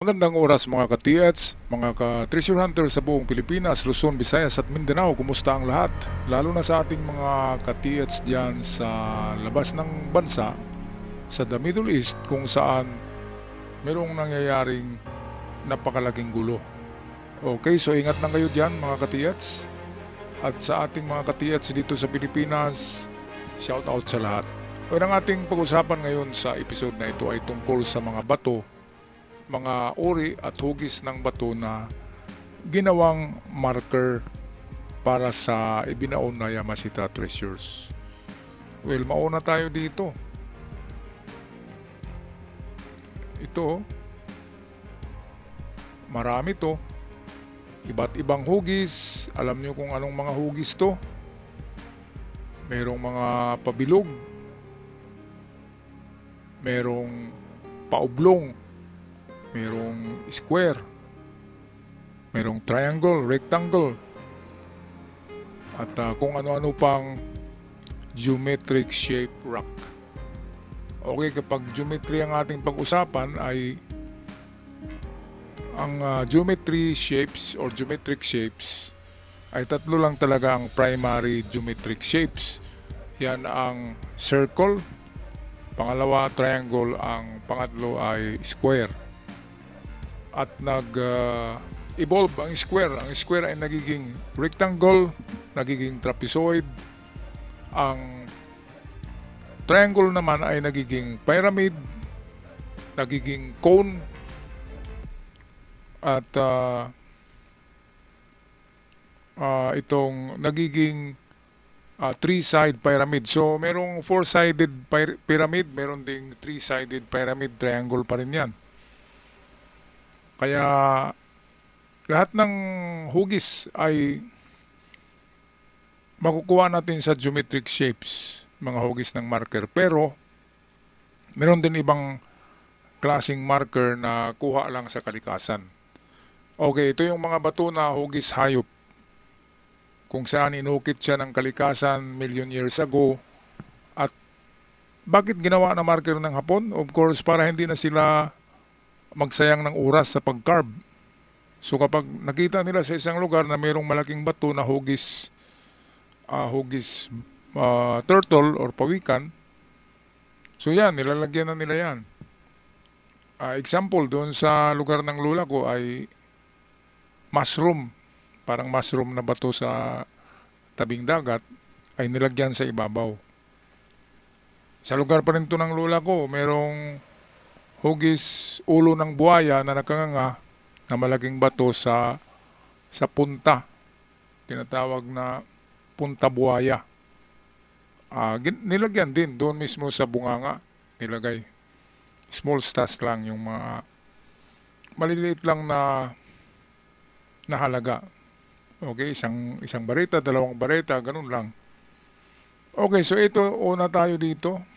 Magandang oras mga ka-TH, mga ka-treasure hunter sa buong Pilipinas, Luzon, Visayas at Mindanao. Kumusta ang lahat? Lalo na sa ating mga ka-TH dyan sa labas ng bansa, sa the Middle East, kung saan merong nangyayaring napakalaking gulo. Okay, so ingat lang kayo dyan mga ka-TH. At sa ating mga ka-TH dito sa Pilipinas, shout out sa lahat. Ang ating pag-usapan ngayon sa episode na ito ay tungkol sa mga bato, mga uri at hugis ng bato na ginawang marker para sa ibinaon na Yamashita Treasures. Well, mauna tayo dito. Ito, marami to. Iba't ibang hugis. Alam nyo kung anong mga hugis to? Merong mga pabilog. Merong paoblong. Merong square, merong triangle, rectangle, at kung ano-ano pang geometric shape rock. Okay, kapag geometry ang ating pag-usapan ay ang geometry shapes or geometric shapes ay tatlo lang talaga ang primary geometric shapes. Yan ang circle, pangalawa triangle, ang pangatlo ay square. At nag-evolve ang square. Ang square ay nagiging rectangle, nagiging trapezoid. Ang triangle naman ay nagiging pyramid, nagiging cone, at itong nagiging three-side pyramid. So, merong four-sided pyramid, meron ding three-sided pyramid, triangle pa rin yan. Kaya lahat ng hugis ay makukuha natin sa geometric shapes, mga hugis ng marker. Pero meron din ibang klaseng marker na kuha lang sa kalikasan. Okay, ito yung mga bato na hugis hayop. Kung saan inukit siya ng kalikasan million years ago. At bakit ginawa na marker ng Hapon? Of course, para hindi na sila magsayang ng oras sa pag-carve. So kapag nakita nila sa isang lugar na mayroong malaking bato na hugis turtle or pawikan, so yan, nilalagyan na nila yan. Example, doon sa lugar ng lula ko ay mushroom, parang mushroom na bato sa tabing dagat, ay nilagyan sa ibabaw. Sa lugar pa rin to ng lula ko, merong hugis ulo ng buhaya na nakanganga na malaking bato sa punta. Tinatawag na punta buhaya. Nilagyan din doon mismo sa bunganga. Nilagay. Small stars lang yung mga maliliit lang na halaga. Okay, isang bareta, dalawang bareta, ganun lang. Okay, so ito, una tayo dito.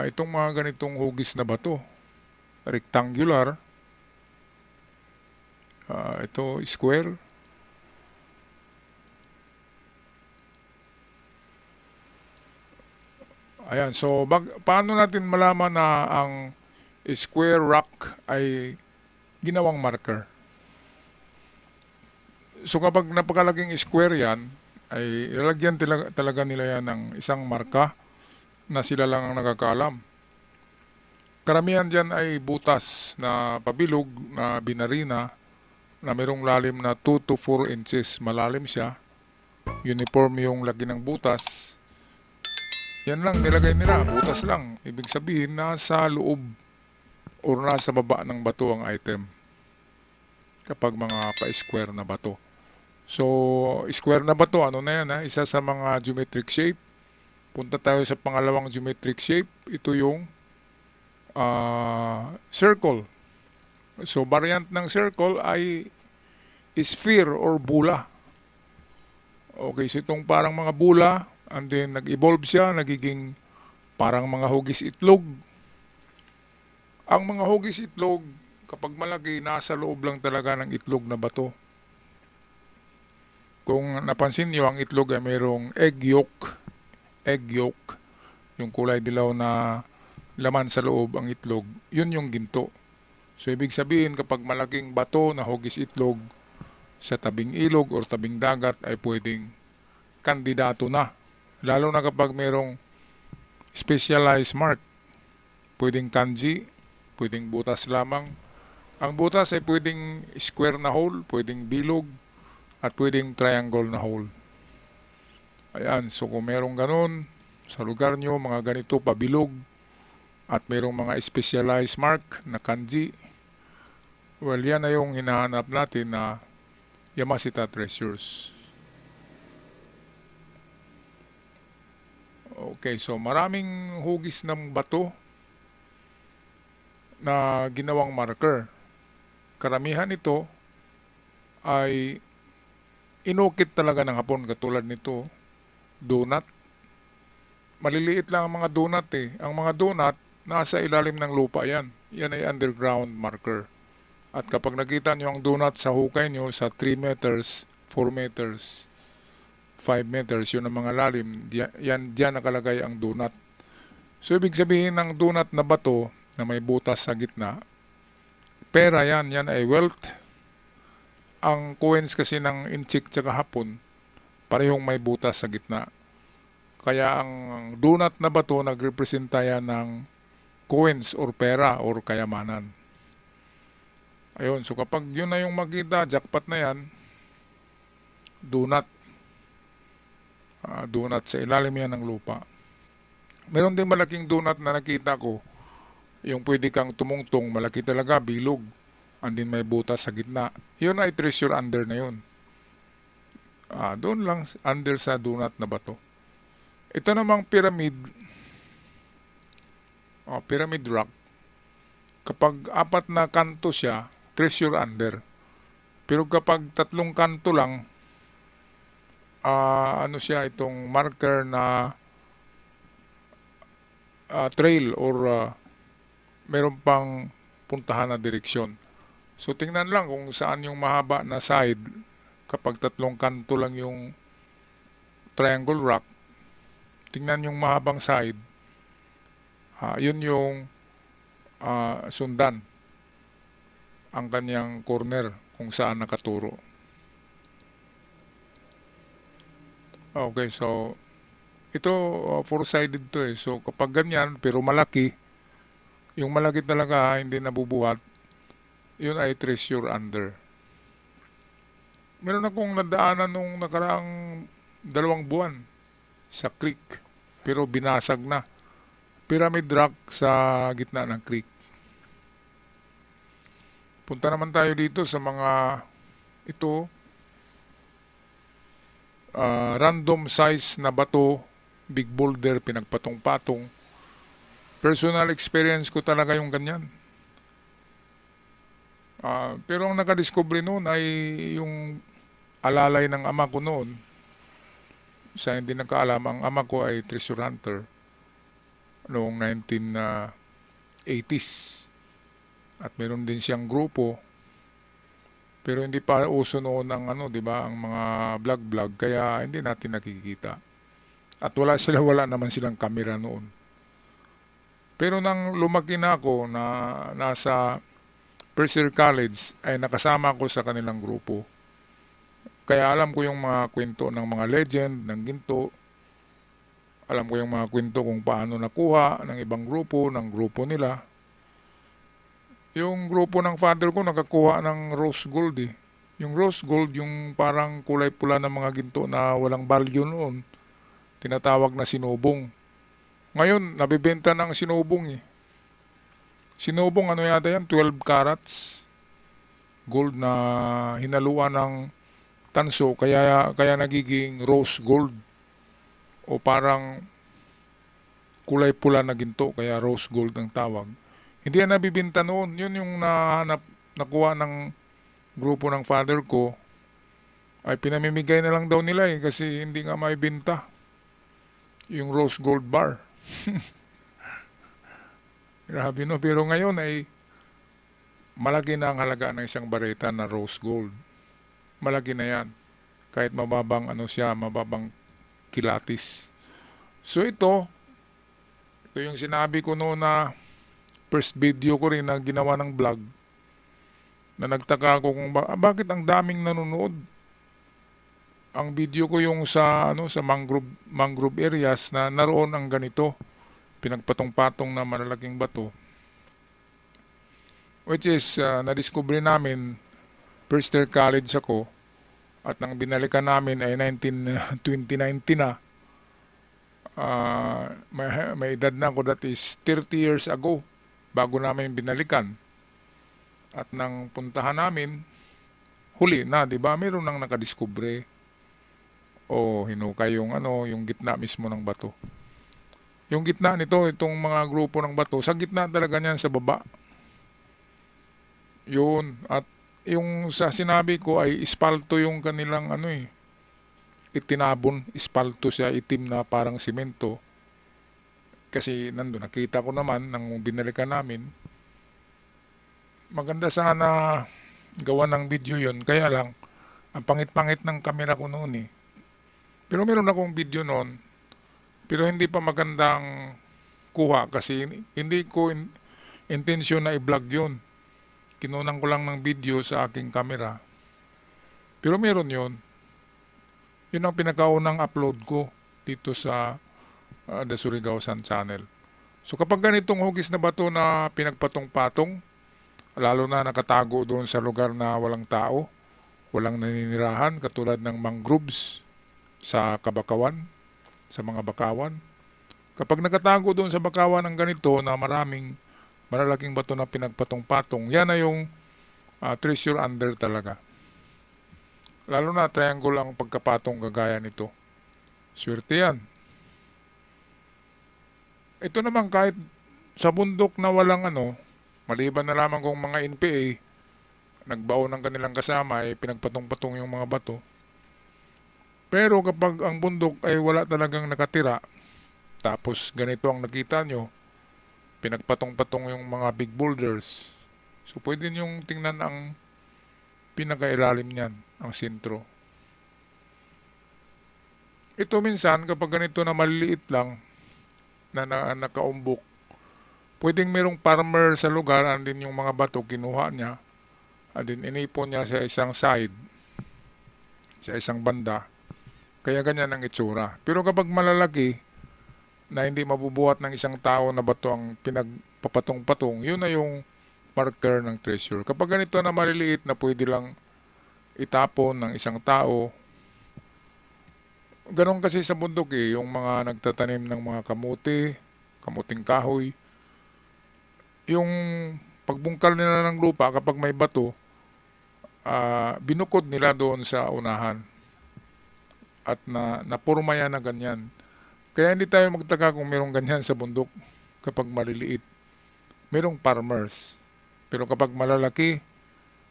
Itong mga ganitong hugis na bato, rectangular, ito square, ayan. So paano natin malaman na ang square rock ay ginawang marker? So kapag napakalaking square yan, ay ilalagyan talaga nila yan ng isang marka na sila lang ang nakakaalam. Karamihan dyan ay butas na pabilog na binarina na mayroong lalim na 2 to 4 inches. Malalim siya. Uniform yung laki ng butas. Yan lang nilagay nila. Butas lang. Ibig sabihin nasa loob o nasa baba ng bato ang item. Kapag mga pa-square na bato. So, square na bato, ano na yan ha? Isa sa mga geometric shape. Punta tayo sa pangalawang geometric shape. Ito yung circle. So, variant ng circle ay sphere or bula. Okay, so itong parang mga bula, and then nag-evolve siya, nagiging parang mga hugis itlog. Ang mga hugis itlog, kapag malaki, nasa loob lang talaga ng itlog na bato. Kung napansin niyo, ang itlog ay mayroong egg yolk. Yung kulay dilaw na laman sa loob ang itlog, yun yung ginto. So ibig sabihin kapag malaking bato na hugis itlog sa tabing ilog o tabing dagat ay pwedeng kandidato na. Lalo na kapag merong specialized mark, pwedeng kanji, pwedeng butas lamang. Ang butas ay pwedeng square na hole, pwedeng bilog, at pwedeng triangle na hole. Ayan, so kung merong ganun sa lugar nyo, mga ganito pabilog, at merong mga specialized mark na kanji, well, yan na yung hinahanap natin na Yamashita treasures. Okay, so maraming hugis ng bato na ginawang marker. Karamihan ito ay inukit talaga ng Hapon, katulad nito, donut. Maliliit lang ang mga donut eh. Ang mga donut, nasa ilalim ng lupa yan. Yan ay underground marker. At kapag nakita nyo ang donut sa hukay nyo sa 3 meters, 4 meters, 5 meters, yun ang mga lalim, diyan nakalagay ang donut. So ibig sabihin ng donut na bato na may butas sa gitna, pera yan ay wealth. Ang coins kasi ng Inchik tsaka Hapon, parehong may butas sa gitna. Kaya ang donut na bato nagrepresenta yan ng coins or pera or kayamanan. Ayun, so kapag yun na yung makita, jackpot na yan, donut. Donut sa ilalim yan ng lupa. Meron din malaking donut na nakita ko, yung pwede kang tumungtong, malaki talaga, bilog. And then may butas sa gitna. Yun ay treasure under na yun. Doon lang, under sa donut na bato. Ito namang pyramid, pyramid rock, kapag 4 na kanto siya, treasure under. Pero kapag 3 kanto lang, ano siya, itong marker na trail or meron pang puntahan na direksyon. So tingnan lang kung saan yung mahaba na side. Kapag 3 kanto lang yung triangle rock, tingnan yung mahabang side, yun yung sundan ang kanyang corner kung saan nakaturo. Okay, so ito four-sided to eh. So kapag ganyan pero malaki, yung malaki talaga hindi nabubuhat, yun ay treasure under. Meron akong nadaanan nung nakaraang 2 buwan sa creek, pero binasag na. Pyramid rock sa gitna ng creek. Punta naman tayo dito sa mga ito, random size na bato, big boulder, pinagpatong-patong. Personal experience ko talaga yung ganyan. Pero ang nakadiscover noon ay yung alalay ng ama ko noon. Sa hindi nakaalam, ang ama ko ay treasure hunter noong 1980s. At meron din siyang grupo. Pero hindi pa uso noon ang di ba, ang mga vlog kaya hindi natin nakikita. At wala naman silang kamera noon. Pero nang lumaki na ako na nasa first year college ay nakasama ko sa kanilang grupo. Kaya alam ko yung mga kwento ng mga legend ng ginto. Alam ko yung mga kwento kung paano nakuha ng ibang grupo, ng grupo nila. Yung grupo ng father ko nakakuha ng rose gold eh. Yung rose gold, yung parang kulay pula ng mga ginto na walang value noon. Tinatawag na sinubong. Ngayon, nabibenta ng sinubong eh. Sinubong, ano yata yan? 12 carats. Gold na hinaluan ng tanso, kaya nagiging rose gold. O parang kulay pula na ginto, kaya rose gold ang tawag. Hindi yan nabibenta noon. Yun yung nakuha ng grupo ng father ko. Ay pinamimigay na lang daw nila eh, kasi hindi nga maibenta. Yung rose gold bar. Grabe no. Pero ngayon ay malaki na ang halaga ng isang bareta na rose gold. Malaki na yan. Kahit mababang mababang kilatis. So ito, Ito yung sinabi ko noon na first video ko rin na ginawa ng vlog na nagtaka ako kung bakit ang daming nanonood. Ang video ko yung sa mangrove areas na naroon ang ganito, pinagpatong-patong na malalaking bato, which is na-discover namin first year college ako, at nang binalikan namin ay 2019 na. May edad na ako, that is 30 years ago bago namin binalikan. At nang puntahan namin, huli na, 'di ba? Meron nang nakadiskubre o hinukay yung gitna mismo ng bato. Yung gitna nito, itong mga grupo ng bato, sa gitna talaga niyan sa baba. Yun. At yung sa sinabi ko ay ispalto yung kanilang itinabon, ispalto siya, itim na parang simento. Kasi nandun, nakita ko naman nang binalikan namin. Maganda sana gawa ng video yun. Kaya lang, ang pangit-pangit ng camera ko noon eh. Pero meron akong video noon, pero hindi pa magandang kuha kasi hindi ko intensyon na i-vlog yun. Kinunan ko lang ng video sa aking camera. Pero meron yun. Yun ang pinakaunang upload ko dito sa The Surigao Sun Channel. So kapag ganitong hugis na bato na pinagpatong-patong, lalo na nakatago doon sa lugar na walang tao, walang naninirahan, katulad ng mangroves sa Kabakawan, sa mga bakawan. Kapag nakatago doon sa bakawan ng ganito na malalaking bato na pinagpatong-patong, yan na yung treasure under talaga. Lalo na triangle ang pagkapatong kagaya nito. Swerte yan. Ito naman kahit sa bundok na walang maliban na lamang kung mga NPA, nagbaon ng kanilang kasama ay pinagpatong-patong yung mga bato. Pero kapag ang bundok ay wala talagang nakatira, tapos ganito ang nakita nyo, pinagpatong-patong yung mga big boulders, so pwede nyong tingnan ang pinakailalim niyan, ang sentro. Ito minsan kapag ganito na maliliit lang na nakaumbok, pwedeng merong farmer sa lugar, andin yung mga bato kinuha niya, andin inipon niya sa isang side, sa isang banda, kaya ganyan ang itsura. Pero kapag malalaki na hindi mabubuhat ng isang tao na bato ang pinagpapatong-patong, yun na yung marker ng treasure. Kapag ganito na maliliit na pwede lang itapon ng isang tao, ganon kasi sa bundok yung mga nagtatanim ng mga kamuting kahoy, yung pagbungkal nila ng lupa kapag may bato, binukod nila doon sa unahan at napurma yan na ganyan. Kaya hindi tayo magtaka kung merong ganyan sa bundok kapag maliliit. Merong farmers. Pero kapag malalaki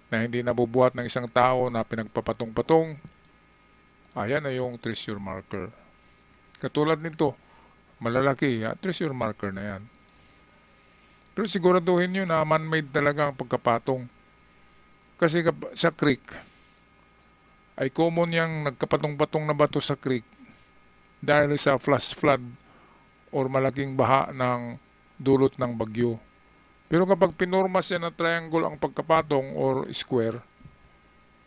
na hindi nabubuhat ng isang tao na pinagpapatong-patong, ayan na yung treasure marker. Katulad nito, malalaki, treasure marker na yan. Pero siguraduhin nyo na man-made talaga ang pagkapatong. Kasi sa creek, ay common yung nagkapatong-patong na bato sa creek dahil sa flash flood or malaking baha ng dulot ng bagyo. Pero kapag pinorma siya na triangle ang pagkapatong or square,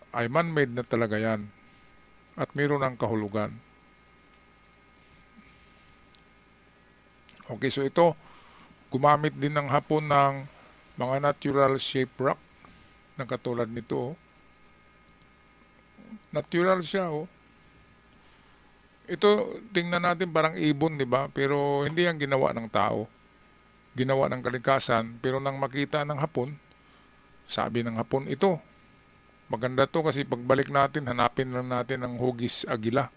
ay man-made na talaga yan. At mayroon ng kahulugan. Okay, so ito, gumamit din ng Hapon ng mga natural shape rock na katulad nito. Natural siya. Ito, tingnan natin parang ibon, di ba? Pero hindi yan ginawa ng tao. Ginawa ng kalikasan. Pero nang makita ng Hapon, sabi ng Hapon, ito, maganda to kasi pagbalik natin, hanapin lang natin ang hugis agila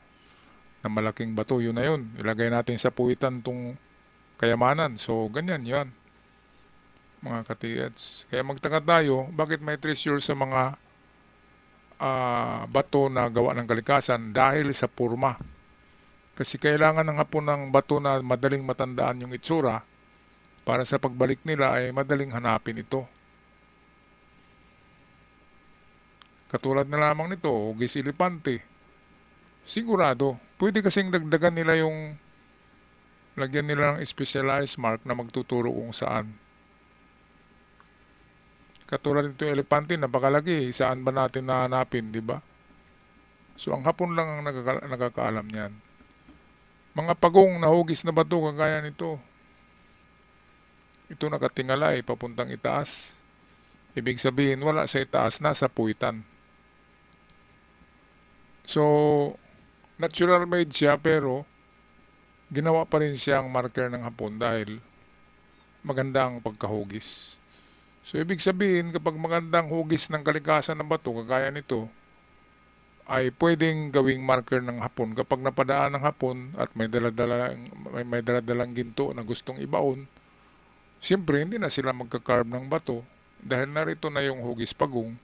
na malaking bato. Yun na yun. Ilagay natin sa puwitan tong kayamanan. So, ganyan yan, mga ka-TH. Kaya magtaka tayo, bakit may treasure sa mga bato na gawa ng kalikasan? Dahil sa purma. Kasi kailangan ng Hapon ng bato na madaling matandaan yung itsura para sa pagbalik nila ay madaling hanapin ito. Katulad na lamang nito, hugis elepante. Sigurado, pwede kasing dagdagan nila lagyan nila ng specialized mark na magtuturo kung saan. Katulad nito yung elepante, napakalaki. Saan ba natin nahanapin, di ba? So, ang Hapon lang ang nakakaalam niyan. Mga pagong na hugis na bato, kagaya nito. Ito nakatingalay, papuntang itaas. Ibig sabihin, wala sa itaas, nasa puwitan. So, natural made siya, pero ginawa pa rin siyang marker ng Hapon dahil maganda ang pagkahugis. So, ibig sabihin, kapag magandang hugis ng kalikasan ng bato, kagaya nito, ay pwedeng gawing marker ng Hapon. Kapag napadaan ng Hapon at may daladalang ginto na gustong ibaon, siyempre hindi na sila magka-carve ng bato dahil narito na yung hugis pagong.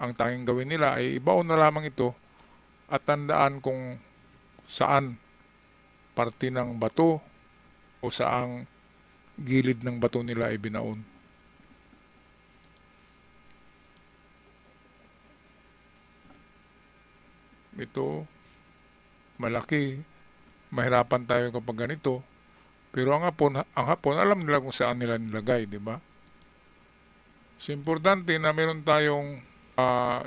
Ang tanging gawin nila ay ibaon na lamang ito at tandaan kung saan parte ng bato o saang gilid ng bato nila ay binaon. Ito, malaki. Mahirapan tayo kapag ganito. Pero ang hapon, alam nila kung saan nila nilagay, di ba? So, importante na meron tayong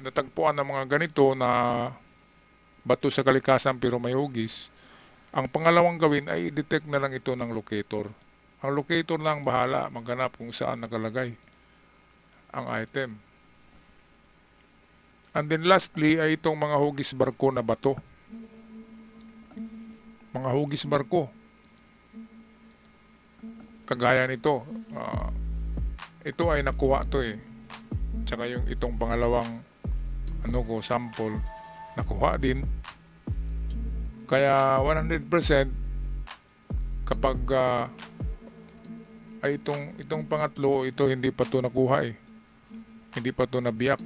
natagpuan ng mga ganito na bato sa kalikasan pero may hugis. Ang pangalawang gawin ay i-detect na lang ito ng locator. Ang locator lang bahala maghanap kung saan nakalagay ang item. And then lastly ay itong mga hugis barko na bato. Mga hugis barko. Kagaya nito. Ito ay nakuha to eh. Tsaka yung itong pangalawang sample nakuha din. Kaya 100% kapag ay itong pangatlo, ito hindi pa to nakuha eh. Hindi pa to nabiyak.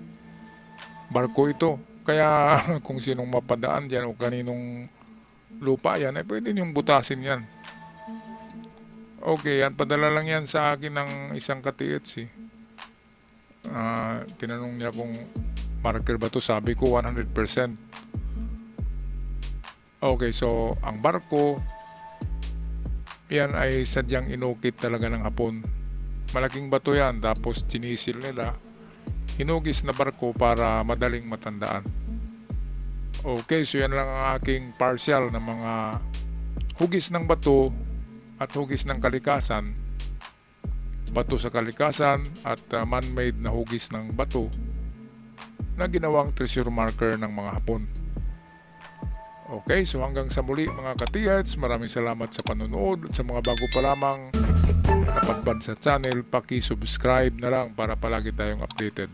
Barko ito. Kaya kung sinong mapadaan dyan o kaninong lupa yan, ay pwede niyong butasin yan. Okay, yan. Padala lang yan sa akin ng isang ka-THC. Tinanong niya kung marker ba to, sabi ko 100%. Okay, so ang barko, yan ay sadyang inukit talaga ng Hapon. Malaking bato yan, tapos chinisil nila. Hinugis na barko para madaling matandaan. Okay, so yan lang ang aking partial na mga hugis ng bato at hugis ng kalikasan. Bato sa kalikasan at man-made na hugis ng bato na ginawang treasure marker ng mga Hapon. Okay, so hanggang sa muli mga ka-THs, maraming salamat sa panonood at sa mga bago pa lamang napadpad sa channel, paki-subscribe na lang para palagi tayong updated.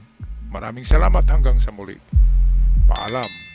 Maraming salamat hanggang sa muli. Paalam.